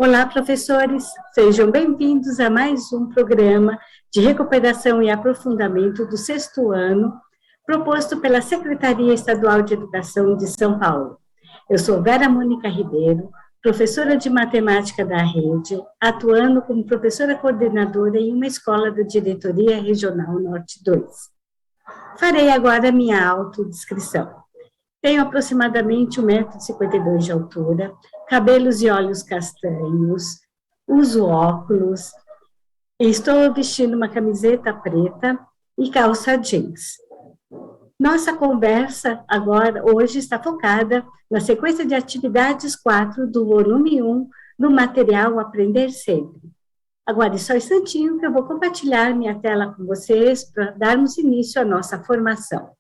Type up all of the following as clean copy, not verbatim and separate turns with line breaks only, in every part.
Olá, professores, sejam bem-vindos a mais um programa de recuperação e aprofundamento do sexto ano, proposto pela Secretaria Estadual de Educação de São Paulo. Eu sou Vera Mônica Ribeiro, professora de matemática da rede, atuando como professora coordenadora em uma escola da Diretoria Regional Norte 2. Farei agora a minha autodescrição. Tenho aproximadamente 1,52 m de altura, cabelos e olhos castanhos, uso óculos, estou vestindo uma camiseta preta e calça jeans. Nossa conversa agora, hoje, está focada na sequência de atividades 4 do volume 1 do material Aprender Sempre. Agora, só um instantinho que eu vou compartilhar minha tela com vocês para darmos início à nossa formação.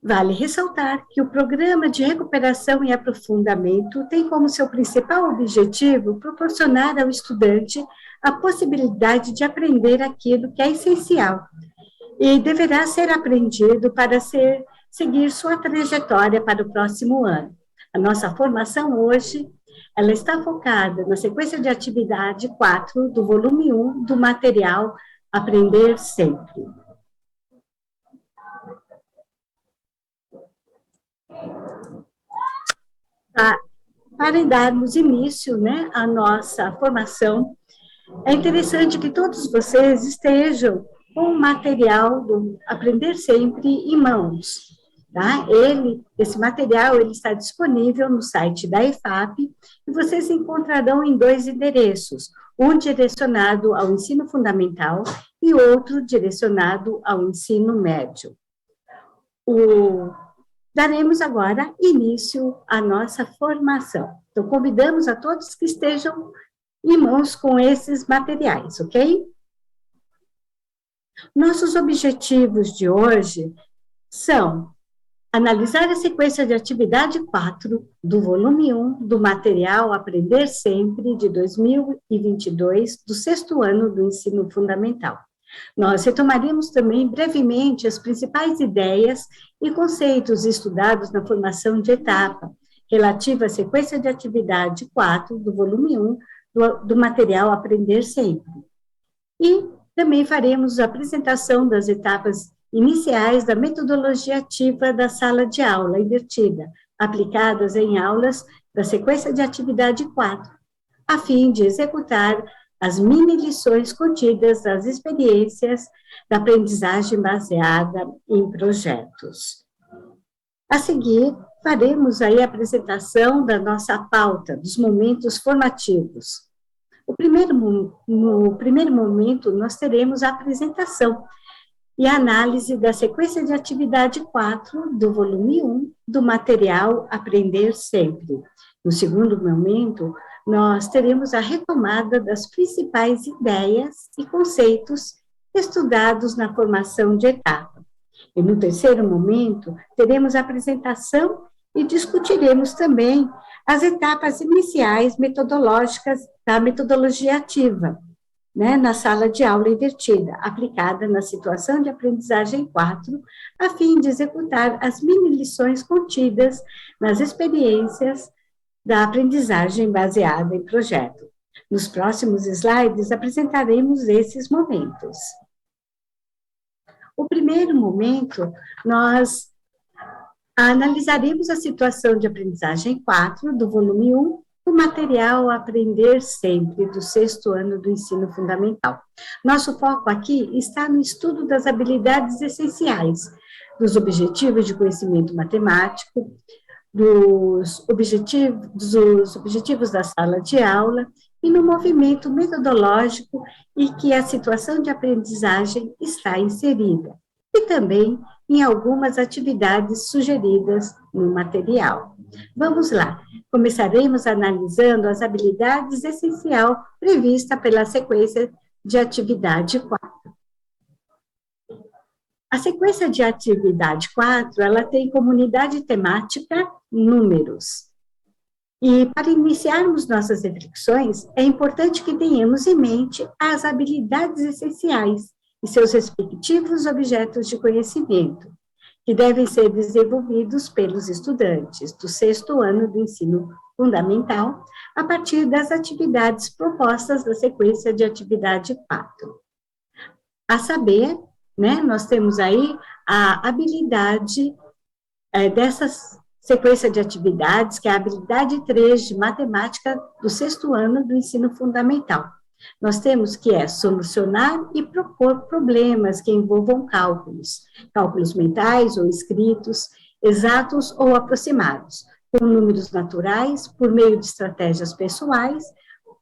Vale ressaltar que o Programa de Recuperação e Aprofundamento tem como seu principal objetivo proporcionar ao estudante a possibilidade de aprender aquilo que é essencial e deverá ser aprendido para seguir sua trajetória para o próximo ano. A nossa formação hoje, ela está focada na sequência de atividade 4 do volume 1 do material Aprender Sempre. Para darmos início, à nossa formação, é interessante que todos vocês estejam com o material do Aprender Sempre em mãos. Tá? Esse material ele está disponível no site da EFAP e vocês encontrarão em 2 endereços, um direcionado ao ensino fundamental e outro direcionado ao ensino médio. Daremos agora início à nossa formação. Então, convidamos a todos que estejam em mãos com esses materiais, ok? Nossos objetivos de hoje são analisar a sequência de atividade 4 do volume 1 do material Aprender Sempre de 2022, do sexto ano do ensino fundamental. Nós retomaremos também brevemente as principais ideias e conceitos estudados na formação de etapa, relativa à sequência de atividade 4 do volume 1 do material Aprender Sempre. E também faremos a apresentação das etapas iniciais da metodologia ativa da sala de aula invertida, aplicadas em aulas da sequência de atividade 4, a fim de executar as mini-lições contidas nas experiências da aprendizagem baseada em projetos. A seguir, faremos aí a apresentação da nossa pauta, dos momentos formativos. No primeiro momento, nós teremos a apresentação e a análise da sequência de atividade 4 do volume 1 do material Aprender Sempre. No segundo momento, nós teremos a retomada das principais ideias e conceitos estudados na formação de etapa. E no terceiro momento, teremos a apresentação e discutiremos também as etapas iniciais metodológicas da metodologia ativa, na sala de aula invertida, aplicada na situação de aprendizagem 4, a fim de executar as mini-lições contidas nas experiências da aprendizagem baseada em projeto. Nos próximos slides, apresentaremos esses momentos. O primeiro momento, nós analisaremos a situação de aprendizagem 4 do volume 1 do material Aprender Sempre, do sexto ano do ensino fundamental. Nosso foco aqui está no estudo das habilidades essenciais, dos objetivos de conhecimento matemático, dos objetivos da sala de aula e no movimento metodológico em que a situação de aprendizagem está inserida, e também em algumas atividades sugeridas no material. Vamos lá, começaremos analisando as habilidades essenciais previstas pela sequência de atividade 4. A sequência de atividade 4, ela tem como unidade temática números. E para iniciarmos nossas reflexões, é importante que tenhamos em mente as habilidades essenciais e seus respectivos objetos de conhecimento, que devem ser desenvolvidos pelos estudantes do sexto ano do ensino fundamental, a partir das atividades propostas na sequência de atividade 4. A saber, né, nós temos aí a habilidade dessas sequência de atividades, que é a habilidade 3 de matemática do sexto ano do ensino fundamental. Nós temos que solucionar e propor problemas que envolvam cálculos mentais ou escritos, exatos ou aproximados, com números naturais, por meio de estratégias pessoais,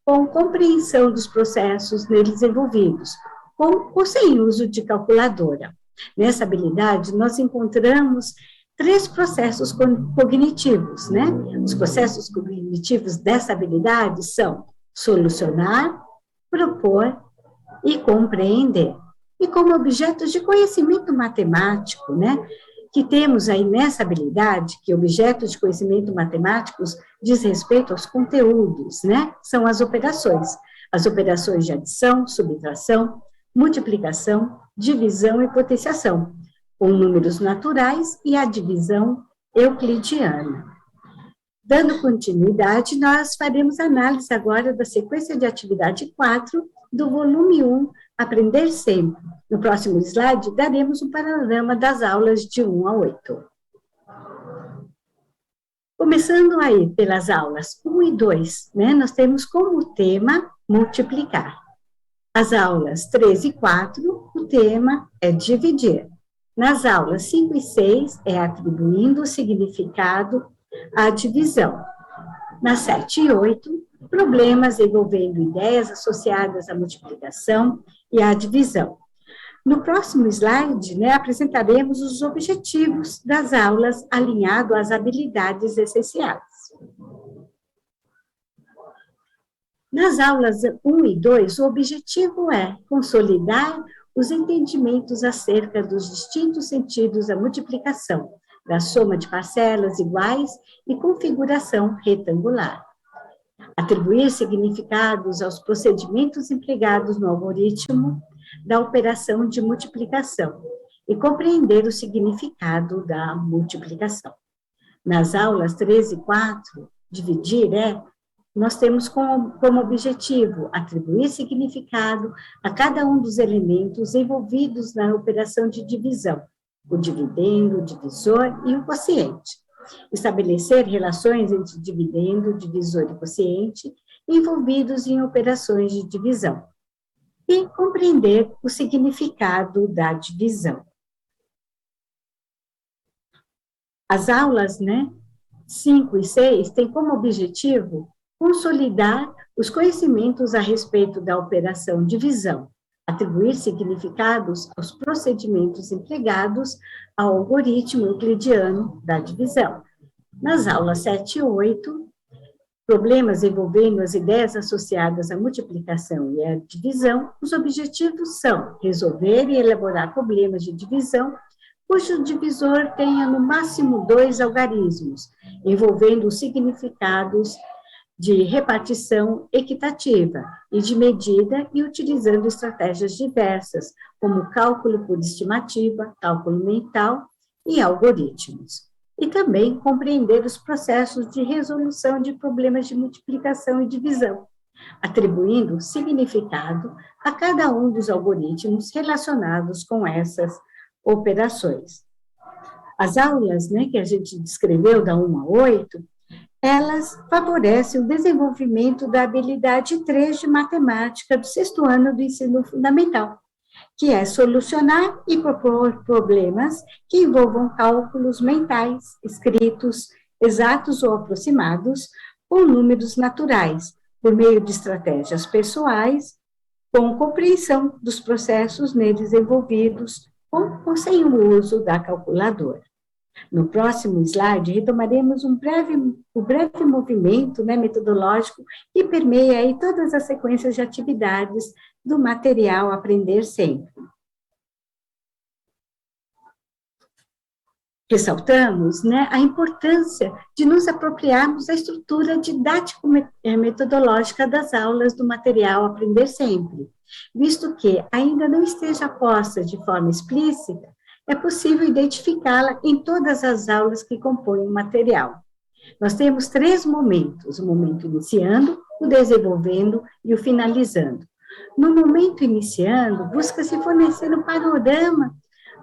com compreensão dos processos neles envolvidos, com ou sem uso de calculadora. Nessa habilidade, nós encontramos 3 processos cognitivos, né? Os processos cognitivos dessa habilidade são solucionar, propor e compreender. E como objetos de conhecimento matemático, né? Que temos aí nessa habilidade, que objetos de conhecimento matemáticos diz respeito aos conteúdos, né? São as operações de adição, subtração, multiplicação, divisão e potenciação, com números naturais e a divisão euclidiana. Dando continuidade, nós faremos análise agora da sequência de atividade 4 do volume 1, Aprender Sempre. No próximo slide, daremos um panorama das aulas de 1 a 8. Começando aí pelas aulas 1 e 2, né, nós temos como tema multiplicar. As aulas 3 e 4, o tema é dividir. Nas aulas 5 e 6, é atribuindo o significado à divisão. Nas 7 e 8, problemas envolvendo ideias associadas à multiplicação e à divisão. No próximo slide, né, apresentaremos os objetivos das aulas alinhado às habilidades essenciais. Nas aulas 1 e 2, o objetivo é consolidar os entendimentos acerca dos distintos sentidos da multiplicação, da soma de parcelas iguais e configuração retangular. Atribuir significados aos procedimentos empregados no algoritmo da operação de multiplicação e compreender o significado da multiplicação. Nas aulas 3 e 4, dividir nós temos como objetivo atribuir significado a cada um dos elementos envolvidos na operação de divisão, o dividendo, o divisor e o quociente. Estabelecer relações entre dividendo, divisor e quociente envolvidos em operações de divisão. E compreender o significado da divisão. As aulas, 5 e 6 têm como objetivo consolidar os conhecimentos a respeito da operação divisão, atribuir significados aos procedimentos empregados ao algoritmo euclidiano da divisão. Nas aulas 7 e 8, problemas envolvendo as ideias associadas à multiplicação e à divisão, os objetivos são resolver e elaborar problemas de divisão cujo divisor tenha no máximo 2 algarismos, envolvendo os significados de repartição equitativa e de medida e utilizando estratégias diversas, como cálculo por estimativa, cálculo mental e algoritmos. E também compreender os processos de resolução de problemas de multiplicação e divisão, atribuindo significado a cada um dos algoritmos relacionados com essas operações. As aulas, que a gente descreveu da 1 a 8, elas favorecem o desenvolvimento da habilidade 3 de matemática do sexto ano do ensino fundamental, que é solucionar e propor problemas que envolvam cálculos mentais, escritos, exatos ou aproximados, com números naturais, por meio de estratégias pessoais, com compreensão dos processos neles envolvidos, com ou sem o uso da calculadora. No próximo slide, retomaremos o breve movimento metodológico que permeia aí todas as sequências de atividades do material Aprender Sempre. Ressaltamos, né, a importância de nos apropriarmos da estrutura didático-metodológica das aulas do material Aprender Sempre, visto que, ainda não esteja posta de forma explícita, é possível identificá-la em todas as aulas que compõem o material. Nós temos 3 momentos: o momento iniciando, o desenvolvendo e o finalizando. No momento iniciando, busca-se fornecer um panorama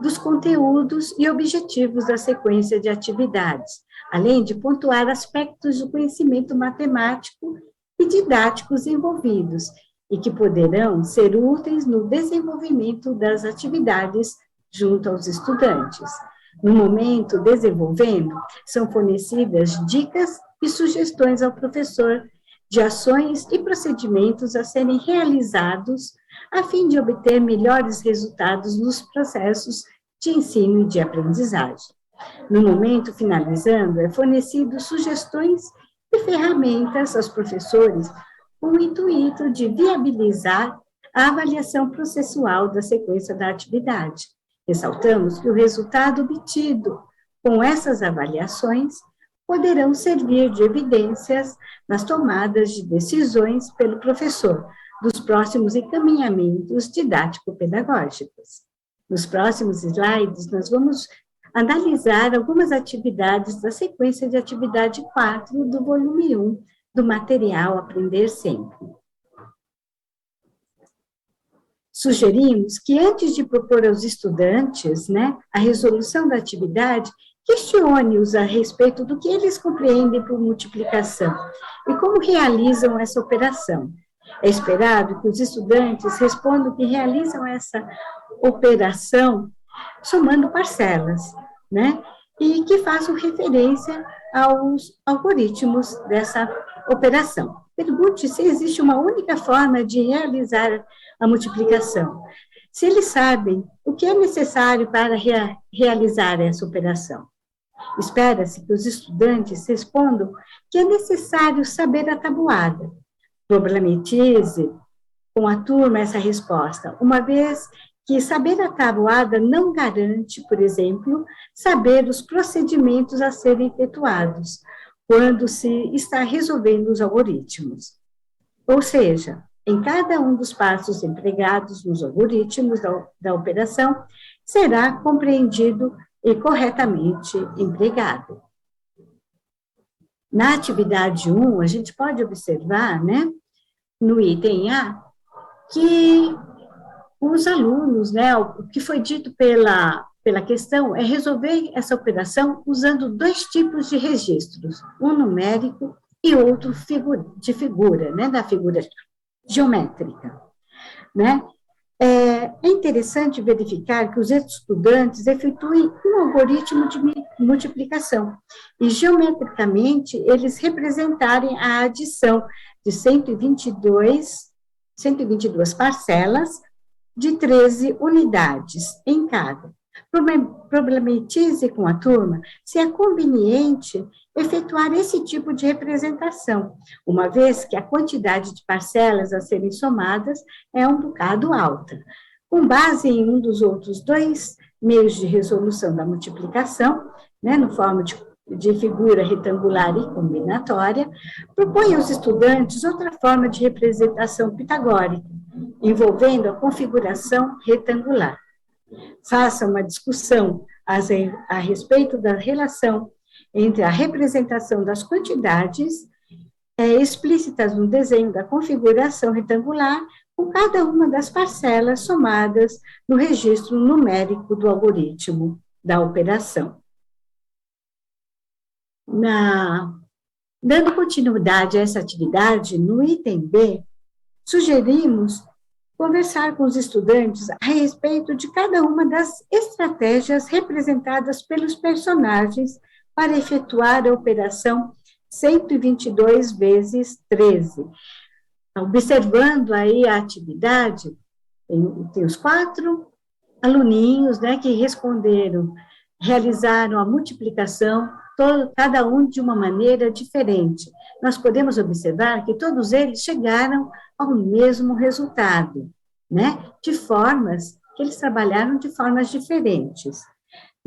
dos conteúdos e objetivos da sequência de atividades, além de pontuar aspectos do conhecimento matemático e didáticos envolvidos, e que poderão ser úteis no desenvolvimento das atividades junto aos estudantes. No momento desenvolvendo, são fornecidas dicas e sugestões ao professor de ações e procedimentos a serem realizados a fim de obter melhores resultados nos processos de ensino e de aprendizagem. No momento finalizando, é fornecido sugestões e ferramentas aos professores com o intuito de viabilizar a avaliação processual da sequência da atividade. Ressaltamos que o resultado obtido com essas avaliações poderão servir de evidências nas tomadas de decisões pelo professor dos próximos encaminhamentos didático-pedagógicos. Nos próximos slides, nós vamos analisar algumas atividades da sequência de atividade 4 do volume 1 do material Aprender Sempre. Sugerimos que, antes de propor aos estudantes, né, a resolução da atividade, questione-os a respeito do que eles compreendem por multiplicação e como realizam essa operação. É esperado que os estudantes respondam que realizam essa operação somando parcelas, né, e que façam referência aos algoritmos dessa operação. Pergunte se existe uma única forma de realizar a multiplicação. Se eles sabem o que é necessário para realizar essa operação. Espera-se que os estudantes respondam que é necessário saber a tabuada. Problematize com a turma essa resposta, uma vez que saber a tabuada não garante, por exemplo, saber os procedimentos a serem efetuados quando se está resolvendo os algoritmos. Ou seja, em cada um dos passos empregados nos algoritmos da operação, será compreendido e corretamente empregado. Na atividade 1, a gente pode observar, né, no item A, que os alunos, né, o que foi dito pela questão é resolver essa operação usando 2 tipos de registros, um numérico e outro de figura, né, da figura geométrica, né? É interessante verificar que os estudantes efetuem um algoritmo de multiplicação e, geometricamente, eles representarem a adição de 122 parcelas de 13 unidades em cada. Problematize com a turma se é conveniente efetuar esse tipo de representação, uma vez que a quantidade de parcelas a serem somadas é um bocado alta. Com base em um dos outros 2 meios de resolução da multiplicação, né, no forma de figura retangular e combinatória, propõe aos estudantes outra forma de representação pitagórica, envolvendo a configuração retangular. Faça uma discussão a respeito da relação entre a representação das quantidades explícitas no desenho da configuração retangular com cada uma das parcelas somadas no registro numérico do algoritmo da operação. Dando continuidade a essa atividade, no item B, sugerimos conversar com os estudantes a respeito de cada uma das estratégias representadas pelos personagens para efetuar a operação 122 vezes 13. Observando aí a atividade, tem os 4 aluninhos, né, que responderam, realizaram a multiplicação, cada um de uma maneira diferente. Nós podemos observar que todos eles chegaram ao mesmo resultado, né, de formas que eles trabalharam de formas diferentes,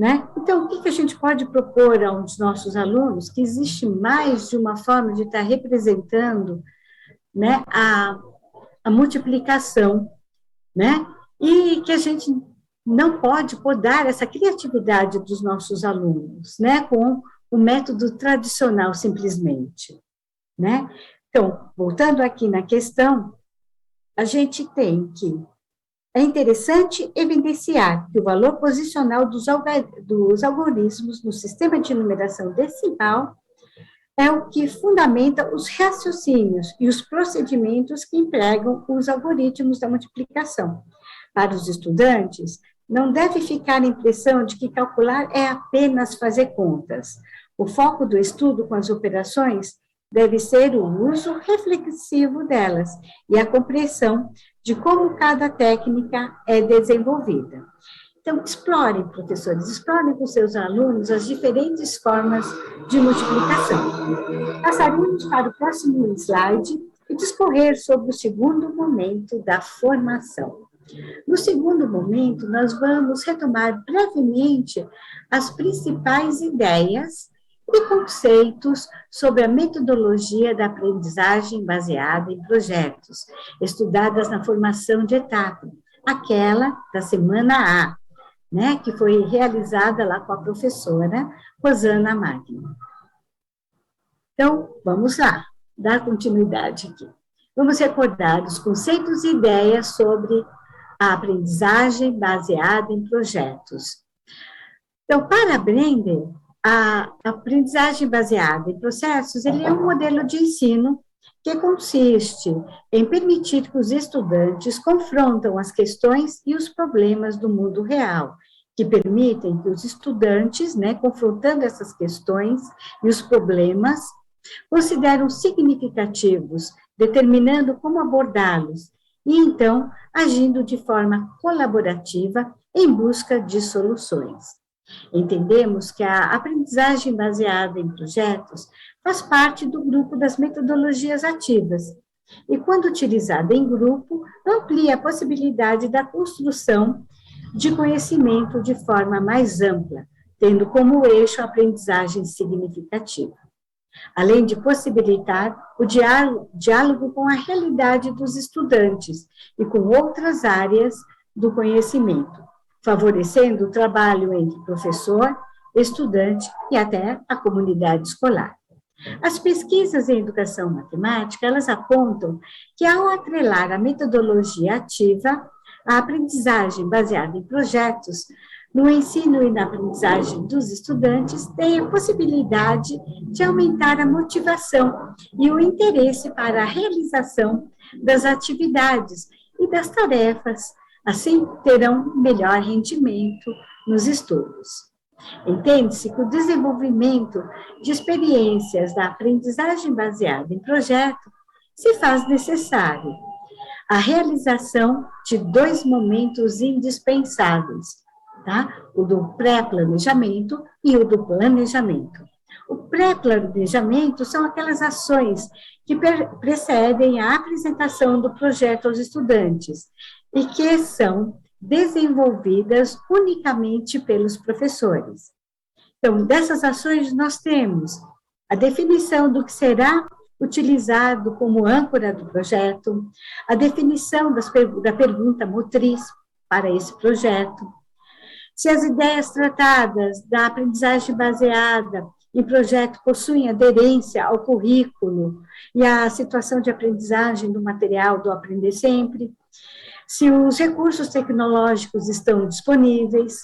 né? Então, o que a gente pode propor aos nossos alunos? Que existe mais de uma forma de estar representando, né, a multiplicação, né? E que a gente não pode podar essa criatividade dos nossos alunos, né, com o método tradicional, simplesmente, né? Então, voltando aqui na questão, a gente tem que é interessante evidenciar que o valor posicional dos algoritmos no sistema de numeração decimal é o que fundamenta os raciocínios e os procedimentos que empregam os algoritmos da multiplicação. Para os estudantes, não deve ficar a impressão de que calcular é apenas fazer contas. O foco do estudo com as operações deve ser o uso reflexivo delas e a compreensão de como cada técnica é desenvolvida. Então, explorem, professores, explorem com seus alunos as diferentes formas de multiplicação. Passaremos para o próximo slide e discorrer sobre o segundo momento da formação. No segundo momento, nós vamos retomar brevemente as principais ideias e conceitos sobre a metodologia da aprendizagem baseada em projetos, estudadas na formação de etapa, aquela da semana A, né, que foi realizada lá com a professora Rosana Magno. Então, vamos lá, dar continuidade aqui. Vamos recordar os conceitos e ideias sobre a aprendizagem baseada em projetos. Então, para Brender, a aprendizagem baseada em processos, ele é um modelo de ensino que consiste em permitir que os estudantes confrontam as questões e os problemas do mundo real, que permitem que os estudantes, né, confrontando essas questões e os problemas, consideram significativos, determinando como abordá-los, e então agindo de forma colaborativa em busca de soluções. Entendemos que a aprendizagem baseada em projetos faz parte do grupo das metodologias ativas, e quando utilizada em grupo, amplia a possibilidade da construção de conhecimento de forma mais ampla, tendo como eixo a aprendizagem significativa, além de possibilitar o diálogo com a realidade dos estudantes e com outras áreas do conhecimento, favorecendo o trabalho entre professor, estudante e até a comunidade escolar. As pesquisas em educação matemática, elas apontam que ao atrelar a metodologia ativa, a aprendizagem baseada em projetos, no ensino e na aprendizagem dos estudantes, tem a possibilidade de aumentar a motivação e o interesse para a realização das atividades e das tarefas, assim terão melhor rendimento nos estudos. Entende-se que o desenvolvimento de experiências da aprendizagem baseada em projeto se faz necessário a realização de dois momentos indispensáveis, tá? O do pré-planejamento e o do planejamento. O pré-planejamento são aquelas ações que precedem a apresentação do projeto aos estudantes e que são desenvolvidas unicamente pelos professores. Então, dessas ações nós temos a definição do que será utilizado como âncora do projeto, a definição da pergunta motriz para esse projeto, se as ideias tratadas da aprendizagem baseada em projeto possuem aderência ao currículo e à situação de aprendizagem do material do Aprender Sempre, se os recursos tecnológicos estão disponíveis,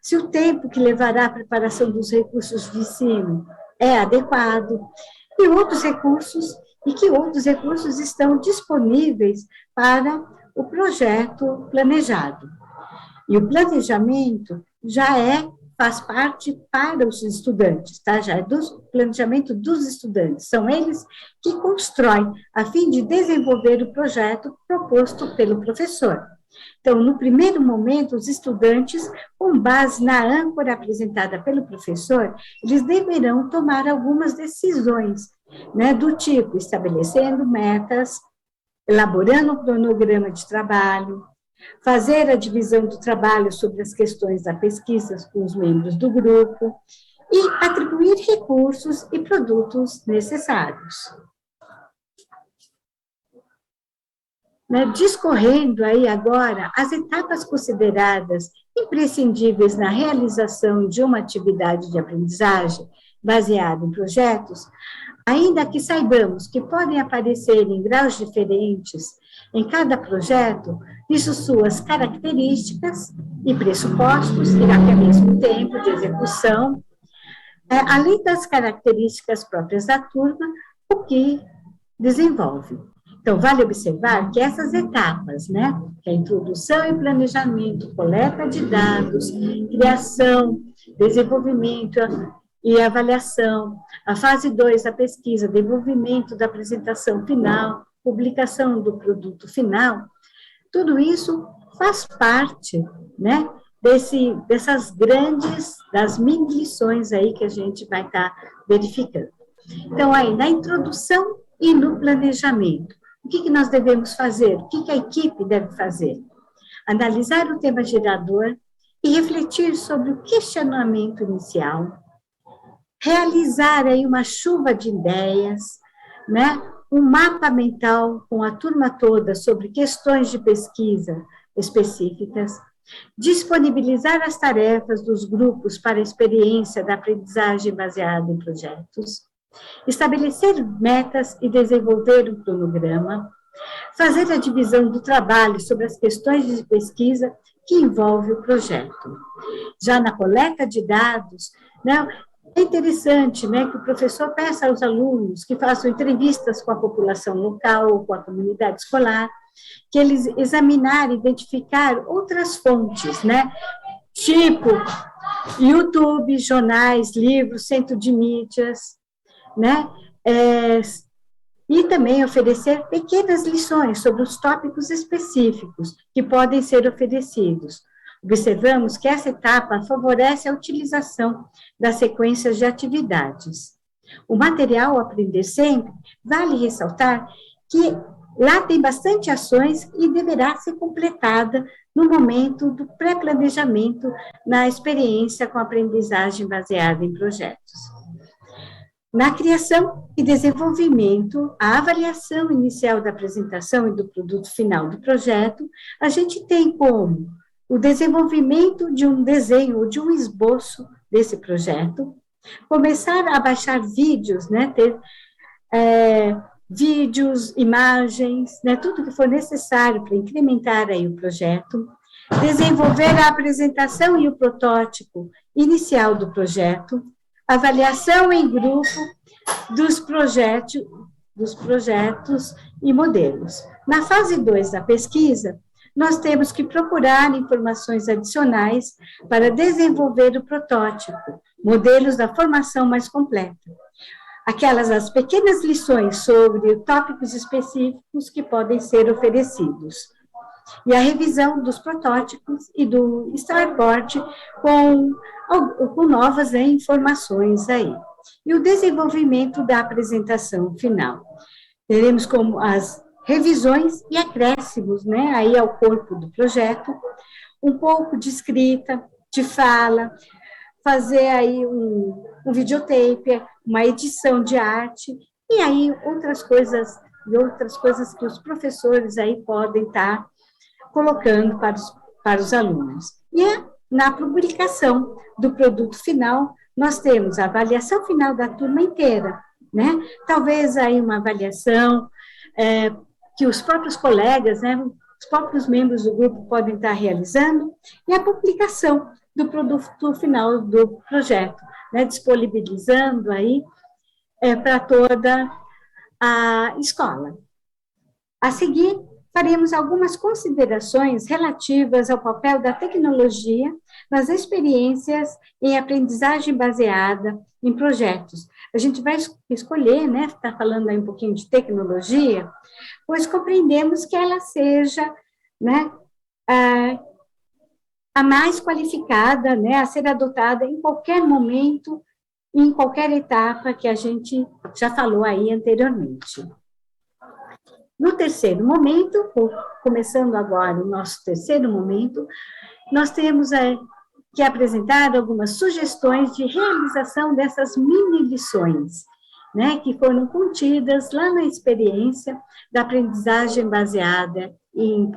se o tempo que levará a preparação dos recursos de ensino é adequado, e outros recursos, e que outros recursos estão disponíveis para o projeto planejado. E o planejamento faz parte para os estudantes, tá? Já é do planejamento dos estudantes, são eles que constroem a fim de desenvolver o projeto proposto pelo professor. Então, no primeiro momento, os estudantes, com base na âncora apresentada pelo professor, eles deverão tomar algumas decisões, né, do tipo estabelecendo metas, elaborando um cronograma de trabalho, fazer a divisão do trabalho sobre as questões da pesquisa com os membros do grupo e atribuir recursos e produtos necessários. Discorrendo aí agora as etapas consideradas imprescindíveis na realização de uma atividade de aprendizagem baseada em projetos, ainda que saibamos que podem aparecer em graus diferentes em cada projeto, visto suas características e pressupostos, e até mesmo tempo de execução, além das características próprias da turma, o que desenvolve. Então, vale observar que essas etapas, né, que é a introdução e planejamento, coleta de dados, criação, desenvolvimento e avaliação, a fase 2, a pesquisa, desenvolvimento da apresentação final, publicação do produto final, tudo isso faz parte, né, dessas grandes, das mini lições aí que a gente vai estar verificando. Então, aí, na introdução e no planejamento, o que nós devemos fazer? O que a equipe deve fazer? Analisar o tema gerador e refletir sobre o questionamento inicial, realizar aí uma chuva de ideias, né? Um mapa mental com a turma toda sobre questões de pesquisa específicas, disponibilizar as tarefas dos grupos para a experiência da aprendizagem baseada em projetos, estabelecer metas e desenvolver um cronograma, fazer a divisão do trabalho sobre as questões de pesquisa que envolve o projeto. Já na coleta de dados, né, é interessante, né, que o professor peça aos alunos que façam entrevistas com a população local ou com a comunidade escolar, que eles examinarem, identificar outras fontes, né, tipo YouTube, jornais, livros, centro de mídias, né, e também oferecer pequenas lições sobre os tópicos específicos que podem ser oferecidos. Observamos que essa etapa favorece a utilização das sequências de atividades. O material Aprender Sempre, vale ressaltar que lá tem bastante ações e deverá ser completada no momento do pré-planejamento na experiência com aprendizagem baseada em projetos. Na criação e desenvolvimento, a avaliação inicial da apresentação e do produto final do projeto, a gente tem como o desenvolvimento de um desenho ou de um esboço desse projeto, começar a baixar vídeos, né, ter vídeos, imagens, né, tudo que for necessário para incrementar aí o projeto, desenvolver a apresentação e o protótipo inicial do projeto, avaliação em grupo dos projetos e modelos. Na fase 2 da pesquisa, nós temos que procurar informações adicionais para desenvolver o protótipo, modelos da formação mais completa. As pequenas lições sobre tópicos específicos que podem ser oferecidos. E a revisão dos protótipos e do storyboard com novas informações aí. E o desenvolvimento da apresentação final. Teremos como as revisões e acréscimos, né, aí ao corpo do projeto, um pouco de escrita, de fala, fazer aí um videotape, uma edição de arte, e aí outras coisas que os professores aí podem estar colocando para os alunos. E na publicação do produto final, nós temos a avaliação final da turma inteira, né? Talvez aí uma avaliação que os próprios colegas, né, os próprios membros do grupo podem estar realizando, e a publicação do produto final do projeto, né, disponibilizando aí para toda a escola. A seguir, faremos algumas considerações relativas ao papel da tecnologia nas experiências em aprendizagem baseada em projetos. A gente vai escolher, né, está falando aí um pouquinho de tecnologia, pois compreendemos que ela seja, né, a mais qualificada, né, a ser adotada em qualquer momento, em qualquer etapa que a gente já falou aí anteriormente. No terceiro momento, começando agora o nosso terceiro momento, nós temos que apresentar algumas sugestões de realização dessas mini-lições, né, que foram contidas lá na experiência da aprendizagem baseada em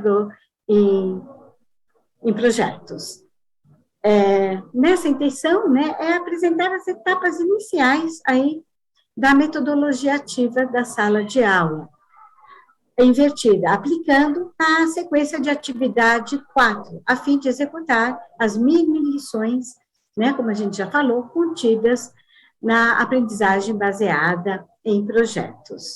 projetos. Nessa intenção, né, é apresentar as etapas iniciais aí da metodologia ativa da sala de aula, invertida, aplicando a sequência de atividade 4, a fim de executar as mini-lições, né, como a gente já falou, contidas na aprendizagem baseada em projetos.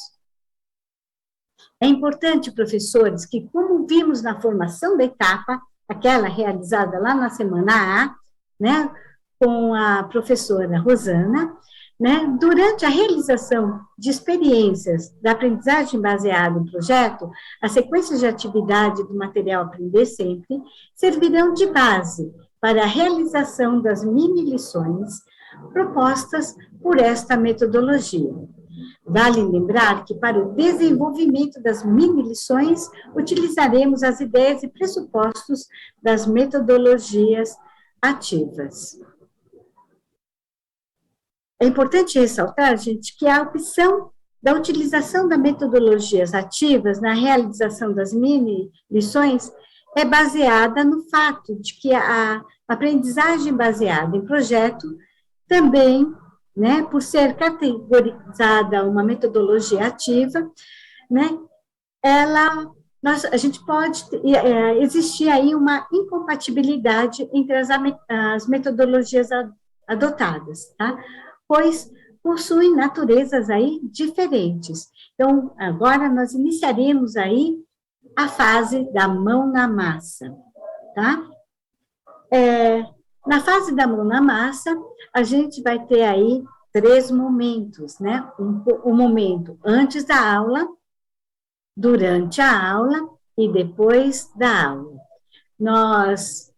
É importante, professores, que, como vimos na formação da etapa, aquela realizada lá na semana A, né, com a professora Rosana, né, durante a realização de experiências da aprendizagem baseada em projeto, as sequências de atividade do material Aprender Sempre servirão de base para a realização das mini-lições propostas por esta metodologia. Vale lembrar que, para o desenvolvimento das mini-lições, utilizaremos as ideias e pressupostos das metodologias ativas. É importante ressaltar, gente, que a opção da utilização das metodologias ativas na realização das mini-lições é baseada no fato de que a aprendizagem baseada em projeto também, né, por ser categorizada uma metodologia ativa, né, a gente pode existir aí uma incompatibilidade entre as metodologias adotadas, tá? Pois possuem naturezas aí diferentes. Então, agora nós iniciaremos aí a fase da mão na massa, tá? Na fase da mão na massa, a gente vai ter aí 3 momentos, né? Um momento antes da aula, durante a aula e depois da aula.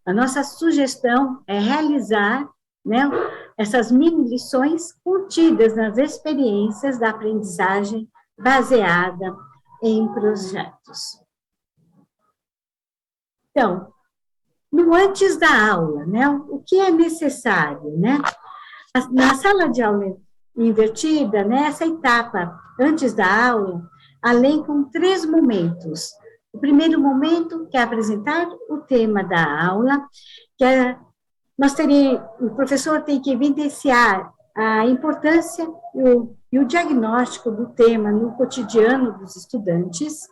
A nossa sugestão é realizar, né, essas mini-lições contidas nas experiências da aprendizagem baseada em projetos. Então, no antes da aula, né, o que é necessário, né? Na sala de aula invertida, né, essa etapa antes da aula, além com 3 momentos. O primeiro momento, que é apresentar o tema da aula, que o professor tem que evidenciar a importância e o diagnóstico do tema no cotidiano dos estudantes,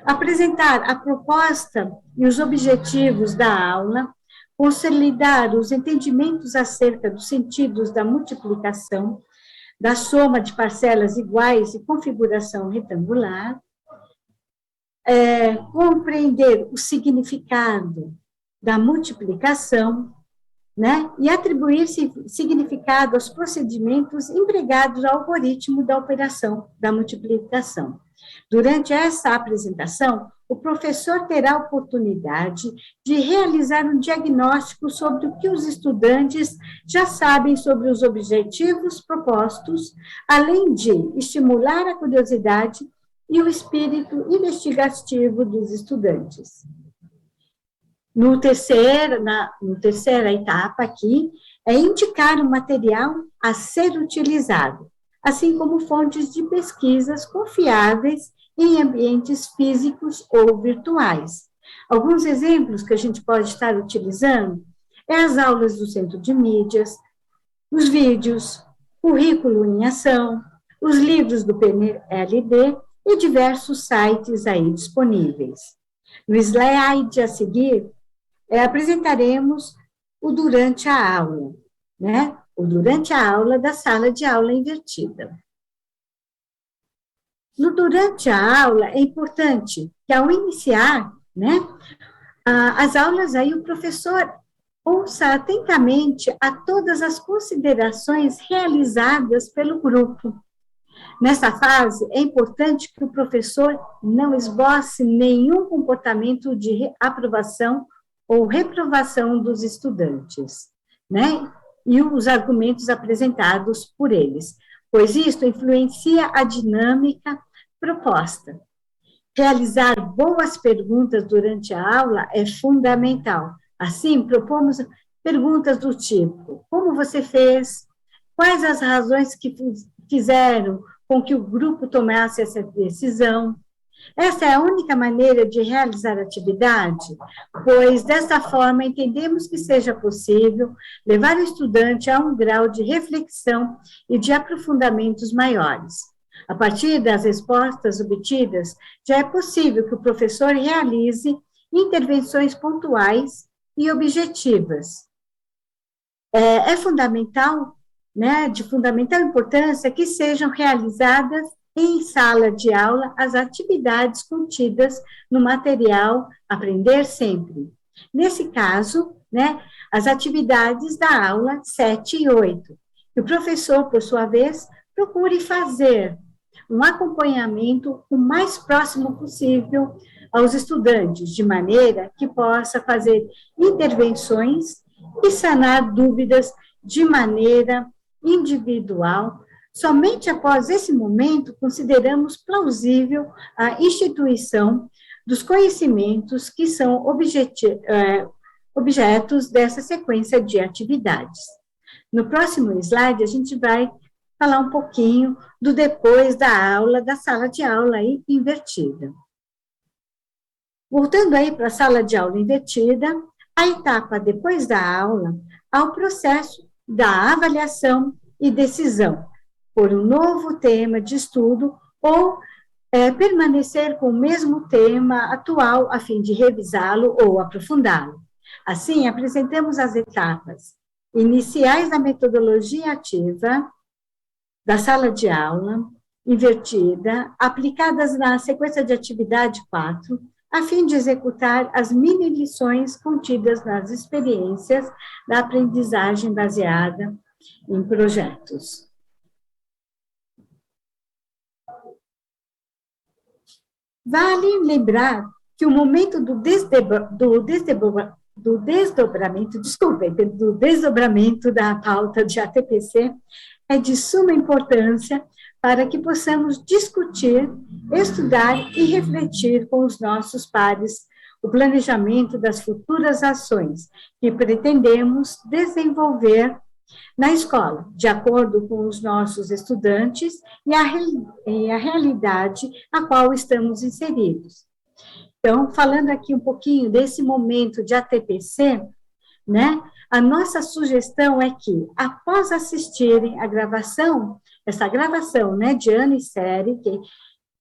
apresentar a proposta e os objetivos da aula, consolidar os entendimentos acerca dos sentidos da multiplicação, da soma de parcelas iguais e configuração retangular, compreender o significado da multiplicação, né, e atribuir significado aos procedimentos empregados ao algoritmo da operação da multiplicação. Durante essa apresentação, o professor terá a oportunidade de realizar um diagnóstico sobre o que os estudantes já sabem sobre os objetivos propostos, além de estimular a curiosidade e o espírito investigativo dos estudantes. Na terceira etapa aqui, é indicar o material a ser utilizado, assim como fontes de pesquisas confiáveis em ambientes físicos ou virtuais. Alguns exemplos que a gente pode estar utilizando as aulas do Centro de Mídias, os vídeos, currículo em ação, os livros do PNLD e diversos sites aí disponíveis. No slide a seguir, apresentaremos o durante a aula, né? O durante a aula da sala de aula invertida. No durante a aula, é importante que, ao iniciar, né, as aulas, aí o professor ouça atentamente a todas as considerações realizadas pelo grupo. Nessa fase, é importante que o professor não esboce nenhum comportamento de aprovação ou reprovação dos estudantes, né? E os argumentos apresentados por eles, pois isto influencia a dinâmica proposta. Realizar boas perguntas durante a aula é fundamental. Assim, propomos perguntas do tipo: como você fez? Quais as razões que fizeram com que o grupo tomasse essa decisão? Essa é a única maneira de realizar a atividade, pois dessa forma entendemos que seja possível levar o estudante a um grau de reflexão e de aprofundamentos maiores. A partir das respostas obtidas, já é possível que o professor realize intervenções pontuais e objetivas. É fundamental, né, de fundamental importância que sejam realizadas em sala de aula as atividades contidas no material Aprender Sempre. Nesse caso, né, as atividades da aula 7 e 8. E o professor, por sua vez, procure fazer um acompanhamento o mais próximo possível aos estudantes, de maneira que possa fazer intervenções e sanar dúvidas de maneira individual. Somente após esse momento consideramos plausível a instituição dos conhecimentos que são objetos dessa sequência de atividades. No próximo slide, a gente vai falar um pouquinho do depois da aula, da sala de aula aí invertida. Voltando aí para a sala de aula invertida, a etapa depois da aula, há o processo da avaliação e decisão por um novo tema de estudo ou permanecer com o mesmo tema atual a fim de revisá-lo ou aprofundá-lo. Assim, apresentamos as etapas iniciais da metodologia ativa, da sala de aula invertida, aplicadas na sequência de atividade 4, a fim de executar as mini-lições contidas nas experiências da aprendizagem baseada em projetos. Vale lembrar que o momento do desdobramento da pauta de ATPC é de suma importância para que possamos discutir, estudar e refletir com os nossos pares o planejamento das futuras ações que pretendemos desenvolver na escola, de acordo com os nossos estudantes e a realidade a qual estamos inseridos. Então, falando aqui um pouquinho desse momento de ATPC, né, a nossa sugestão é que, após assistirem a gravação, essa gravação, né, de ano e série, que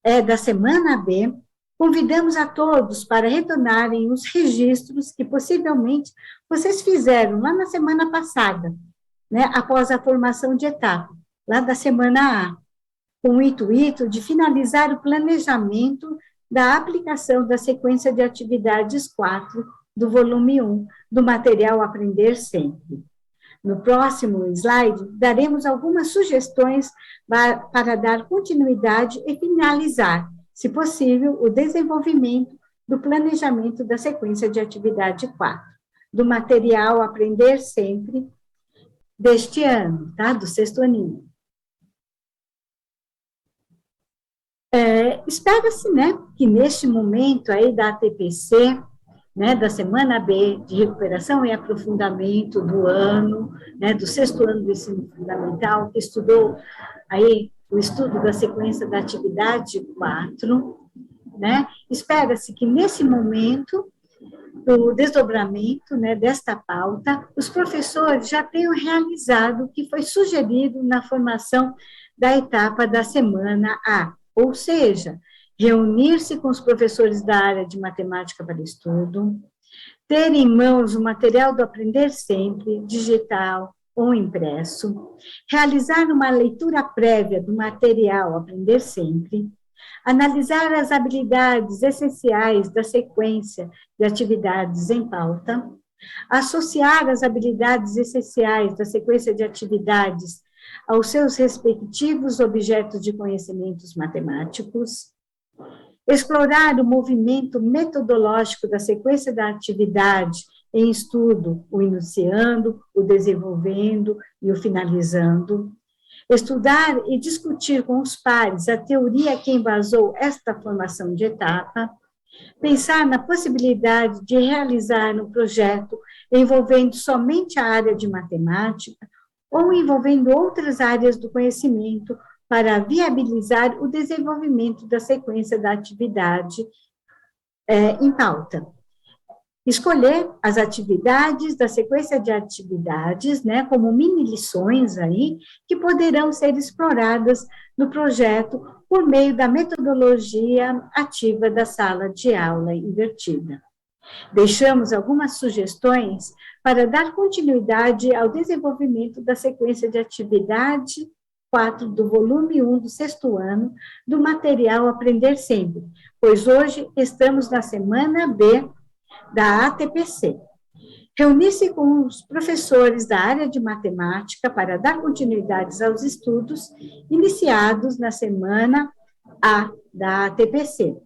é da semana B, convidamos a todos para retornarem os registros que possivelmente vocês fizeram lá na semana passada, né, após a formação de etapa, lá da semana A, com o intuito de finalizar o planejamento da aplicação da sequência de atividades 4 do volume 1 do material Aprender Sempre. No próximo slide, daremos algumas sugestões para dar continuidade e finalizar, se possível, o desenvolvimento do planejamento da sequência de atividade 4, do material Aprender Sempre deste ano, tá? Do sexto aninho. Espera-se, né, que neste momento aí da ATPC, né, da semana B, de recuperação e aprofundamento do ano, né, do sexto ano do ensino fundamental, que estudou aí o estudo da sequência da atividade 4, né, espera-se que nesse momento do desdobramento, né, desta pauta, os professores já tenham realizado o que foi sugerido na formação da etapa da semana A, ou seja, reunir-se com os professores da área de matemática para estudo, ter em mãos o material do Aprender Sempre, digital ou impresso, realizar uma leitura prévia do material Aprender Sempre, analisar as habilidades essenciais da sequência de atividades em pauta, associar as habilidades essenciais da sequência de atividades aos seus respectivos objetos de conhecimentos matemáticos, explorar o movimento metodológico da sequência da atividade em estudo, o iniciando, o desenvolvendo e o finalizando, Estudar e discutir com os pares a teoria que embasou esta formação de etapa, pensar na possibilidade de realizar um projeto envolvendo somente a área de matemática ou envolvendo outras áreas do conhecimento para viabilizar o desenvolvimento da sequência da atividade em pauta. Escolher as atividades da sequência de atividades, né, como mini lições aí, que poderão ser exploradas no projeto por meio da metodologia ativa da sala de aula invertida. Deixamos algumas sugestões para dar continuidade ao desenvolvimento da sequência de atividade 4 do volume 1 do 6º ano do material Aprender Sempre, pois hoje estamos na semana B da ATPC. Reunir-se com os professores da área de matemática para dar continuidade aos estudos iniciados na semana A da ATPC.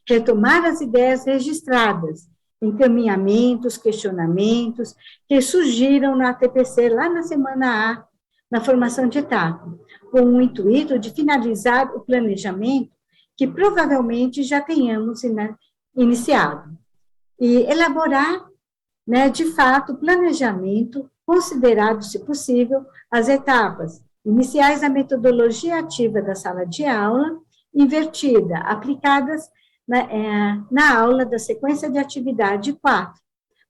Retomar as ideias registradas, encaminhamentos, questionamentos que surgiram na ATPC lá na semana A, na formação de etapa, com o intuito de finalizar o planejamento que provavelmente já tenhamos iniciado. E elaborar, né, de fato, o planejamento, considerado, se possível, as etapas iniciais da metodologia ativa da sala de aula, invertida, aplicadas na aula da sequência de atividade 4,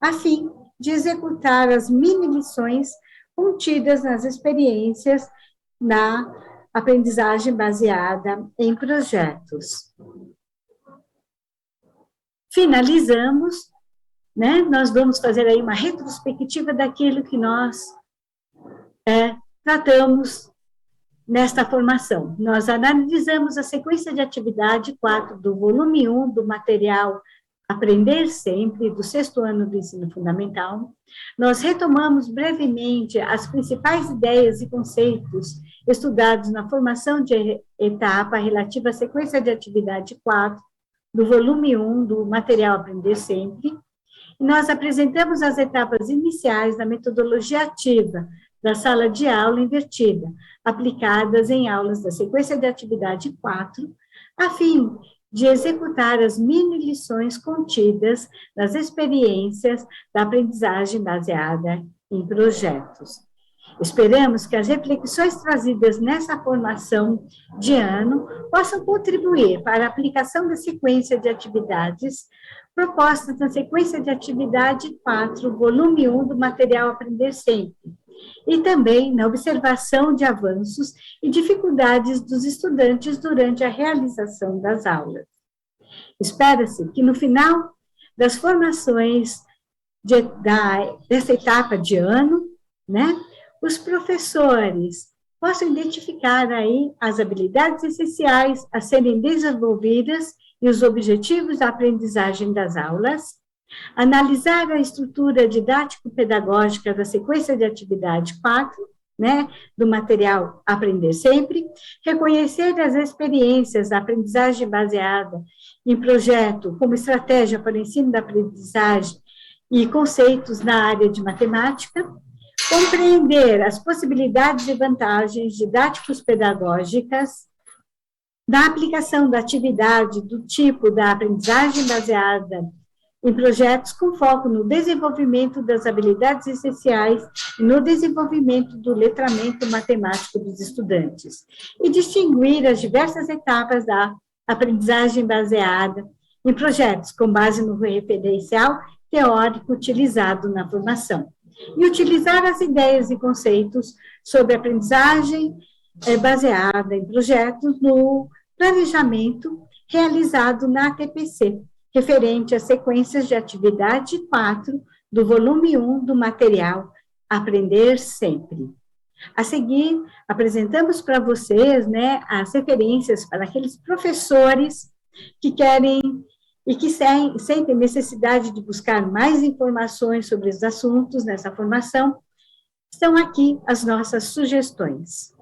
a fim de executar as mini-lições contidas nas experiências na aprendizagem baseada em projetos. Finalizamos, né? Nós vamos fazer aí uma retrospectiva daquilo que nós tratamos nesta formação. Nós analisamos a sequência de atividade 4 do volume 1 do material Aprender Sempre, do 6º ano do ensino fundamental. Nós retomamos brevemente as principais ideias e conceitos estudados na formação de etapa relativa à sequência de atividade 4 do volume 1 do material Aprender Sempre. E nós apresentamos as etapas iniciais da metodologia ativa da sala de aula invertida, aplicadas em aulas da sequência de atividade 4, a fim de executar as mini-lições contidas nas experiências da aprendizagem baseada em projetos. Esperamos que as reflexões trazidas nessa formação de ano possam contribuir para a aplicação da sequência de atividades propostas na sequência de atividade 4, volume 1 do material Aprender Sempre, e também na observação de avanços e dificuldades dos estudantes durante a realização das aulas. Espera-se que no final das formações dessa etapa de ano, né, os professores possam identificar aí as habilidades essenciais a serem desenvolvidas e os objetivos da aprendizagem das aulas, analisar a estrutura didático-pedagógica da sequência de atividade 4, né, do material Aprender Sempre, reconhecer as experiências da aprendizagem baseada em projeto como estratégia para o ensino da aprendizagem e conceitos na área de matemática, compreender as possibilidades e vantagens didáticos pedagógicas da aplicação da atividade do tipo da aprendizagem baseada em projetos com foco no desenvolvimento das habilidades essenciais e no desenvolvimento do letramento matemático dos estudantes, e distinguir as diversas etapas da aprendizagem baseada em projetos com base no referencial teórico utilizado na formação, e utilizar as ideias e conceitos sobre aprendizagem baseada em projetos no planejamento realizado na ATPC, referente às sequências de atividade 4 do volume 1 do material Aprender Sempre. A seguir, apresentamos para vocês, né, as referências para aqueles professores que querem e que sentem necessidade de buscar mais informações sobre os assuntos nessa formação. Estão aqui as nossas sugestões.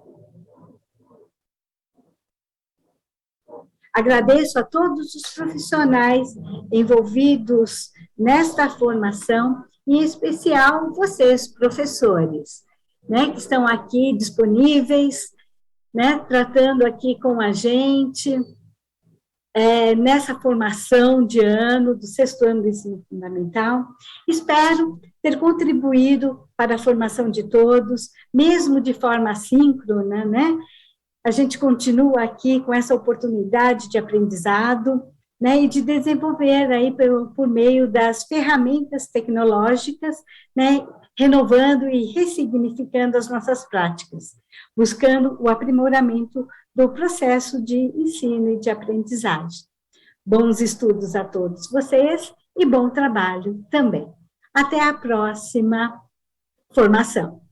Agradeço a todos os profissionais envolvidos nesta formação, em especial vocês, professores, né, que estão aqui disponíveis né, tratando aqui com a gente, nessa formação de ano, do 6º ano do ensino fundamental. Espero ter contribuído para a formação de todos, mesmo de forma assíncrona, né? A gente continua aqui com essa oportunidade de aprendizado, né, e de desenvolver aí por meio das ferramentas tecnológicas, né, renovando e ressignificando as nossas práticas, buscando o aprimoramento do processo de ensino e de aprendizagem. Bons estudos a todos vocês e bom trabalho também. Até a próxima formação.